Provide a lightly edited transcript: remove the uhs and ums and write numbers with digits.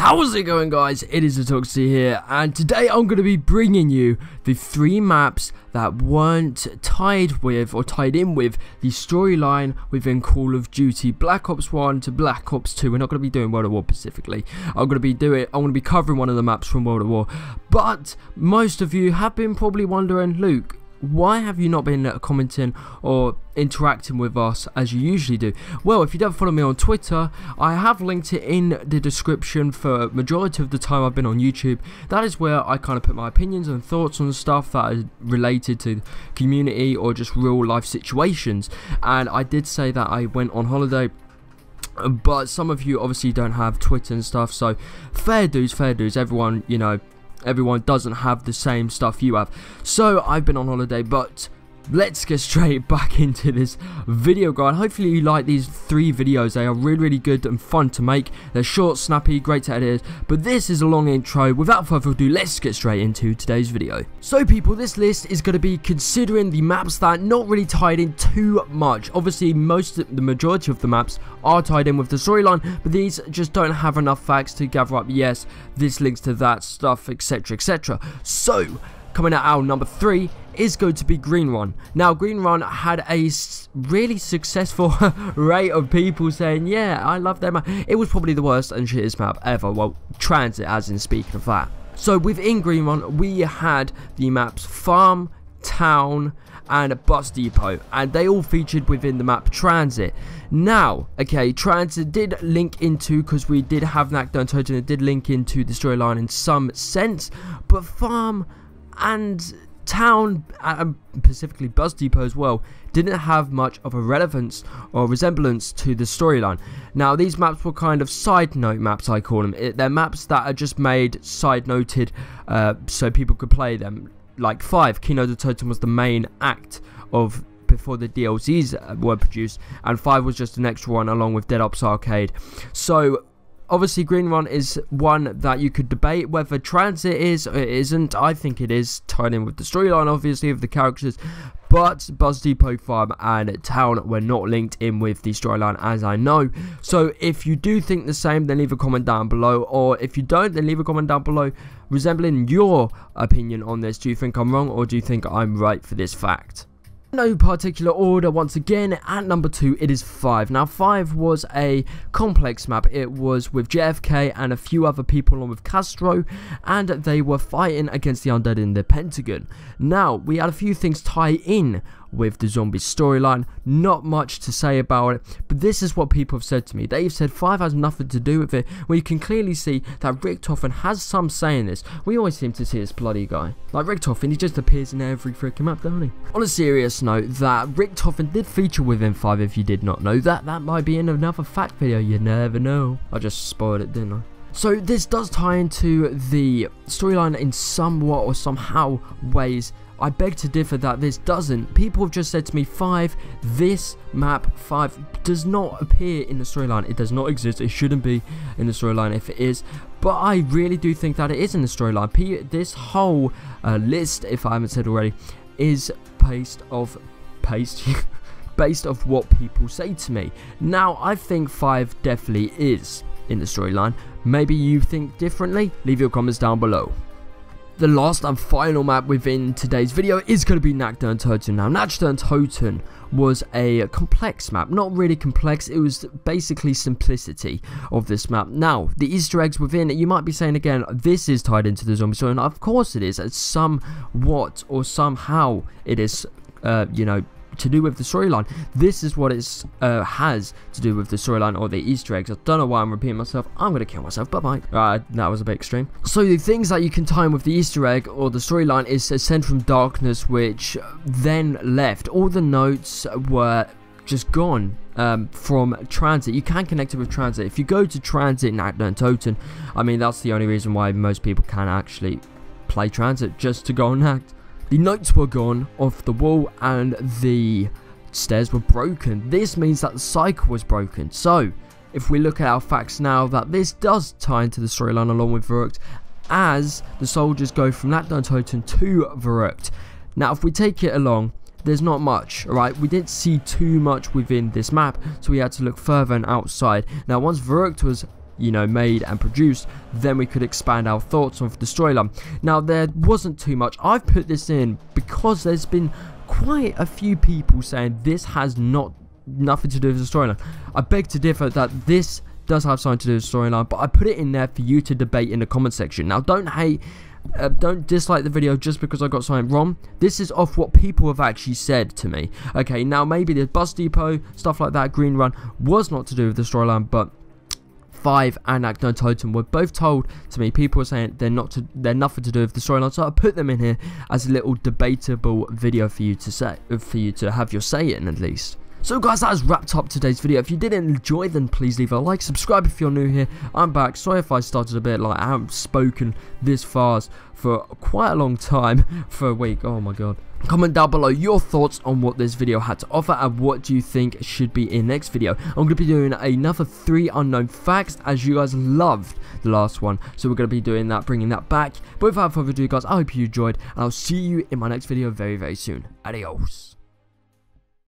How's it going, guys? It is TheToxcity here, and today I'm going to be bringing you the 3 maps that weren't tied with or tied in with the storyline within Call of Duty Black Ops 1 to Black Ops 2. We're not going to be doing World at War specifically. I'm going to be covering one of the maps from World at War. But most of you have been probably wondering, Luke, why have you not been commenting or interacting with us as you usually do? Well, if you don't follow me on Twitter, I have linked it in the description. For majority of the time I've been on YouTube, that is where I kind of put my opinions and thoughts on stuff that is related to community or just real life situations. And I did say that I went on holiday, but some of you obviously don't have Twitter and stuff, so fair dues, everyone, you know, everyone doesn't have the same stuff you have. So I've been on holiday, but let's get straight back into this video, guys. Hopefully you like these 3 videos. They are really good and fun to make. They're short, snappy, great to edit, but this is a long intro. Without further ado, let's get straight into today's video. So people, this list is going to be considering the maps that are not really tied in too much. Obviously the majority of the maps are tied in with the storyline, but these just don't have enough facts to gather up, yes, this links to that stuff, etc. So coming at our number 3 is going to be Green Run. Now, Green Run had a really successful rate of people saying, yeah, I love that map. It was probably the worst and shittest map ever. Well, Transit, as in speaking of that. So within Green Run, we had the maps Farm, Town, and Bus Depot, and they all featured within the map Transit. Now, okay, Transit did link into, because we did have Knockdown Totem, it did link into the storyline in some sense, but Farm and Town, and specifically Bus Depot as well, didn't have much of a relevance or resemblance to the storyline. Now, these maps were kind of side note maps, I call them. They're maps that are just made side noted so people could play them. Like 5, Kino the Totem was the main act of before the DLCs were produced, and 5 was just an extra one along with Dead Ops Arcade. So obviously Green Run is one that you could debate whether Transit is or it isn't. I think it is tied in with the storyline, obviously, of the characters, but Bus Depot, Farm, and Town were not linked in with the storyline, as I know. So if you do think the same, then leave a comment down below, or if you don't, then leave a comment down below resembling your opinion on this. Do you think I'm wrong, or do you think I'm right for this fact? No particular order, once again, at number 2 it is 5. Now 5 was a complex map. It was with JFK and a few other people along with Castro, and they were fighting against the undead in the Pentagon. Now we had a few things tie in with the zombie storyline, not much to say about it, but this is what people have said to me. They've said 5 has nothing to do with it, where you can clearly see that Richtofen has some say in this. We always seem to see this bloody guy. Like Richtofen, he just appears in every freaking map, don't he? On a serious note, that Richtofen did feature within 5, if you did not know that. That might be in another fact video, you never know. I just spoiled it, didn't I? So this does tie into the storyline in somewhat or somehow ways. I beg to differ that this doesn't. People have just said to me, 5, this map 5 does not appear in the storyline. It does not exist. It shouldn't be in the storyline if it is. But I really do think that it is in the storyline. This whole list, if I haven't said already, is based off what people say to me. Now, I think 5 definitely is in the storyline. Maybe you think differently? Leave your comments down below. The last and final map within today's video is going to be Knockdown Totem. Now, Knockdown Totem was a complex map. Not really complex, it was basically simplicity of this map. Now, the Easter eggs within it, you might be saying again, this is tied into the zombie story, and of course it is. It's somewhat or somehow it is, you know, to do with the storyline. This is what it has to do with the storyline or the Easter eggs. I don't know why I'm repeating myself. I'm gonna kill myself. Bye bye. That was a bit extreme. So the things that you can tie in with the Easter egg or the storyline is Ascend from Darkness, which then left. All the notes were just gone from Transit. You can connect it with Transit. If you go to Transit Knockdown Totem, I mean, that's the only reason why most people can actually play Transit, just to go on Act. The notes were gone off the wall and the stairs were broken. This means that the cycle was broken. So, if we look at our facts now, that this does tie into the storyline along with Verrucht, as the soldiers go from Knockdown Totem to Verrucht. Now, if we take it along, there's not much, alright? We didn't see too much within this map, so we had to look further and outside. Now, once Verrucht was you know, made and produced, then we could expand our thoughts on the storyline. Now, there wasn't too much. I've put this in because there's been quite a few people saying this has nothing to do with the storyline. I beg to differ that this does have something to do with the storyline, but I put it in there for you to debate in the comment section. Now, don't hate, don't dislike the video just because I got something wrong. This is off what people have actually said to me. Okay, now maybe the bus depot, stuff like that, green run, was not to do with the storyline, but 5 and Act No Totem were both told to me. People were saying they're nothing to do with the storyline, so I put them in here as a little debatable video for you to have your say in, at least. So guys, that has wrapped up today's video. If you did enjoy, then please leave a like, subscribe if you're new here. I'm back. Sorry if I started a bit like I haven't spoken this fast for quite a long time, for a week. Oh my god. Comment down below your thoughts on what this video had to offer and what do you think should be in next video. I'm going to be doing another 3 unknown facts, as you guys loved the last one, so we're going to be doing that, bringing that back. But without further ado guys, I hope you enjoyed, and I'll see you in my next video very soon. Adios.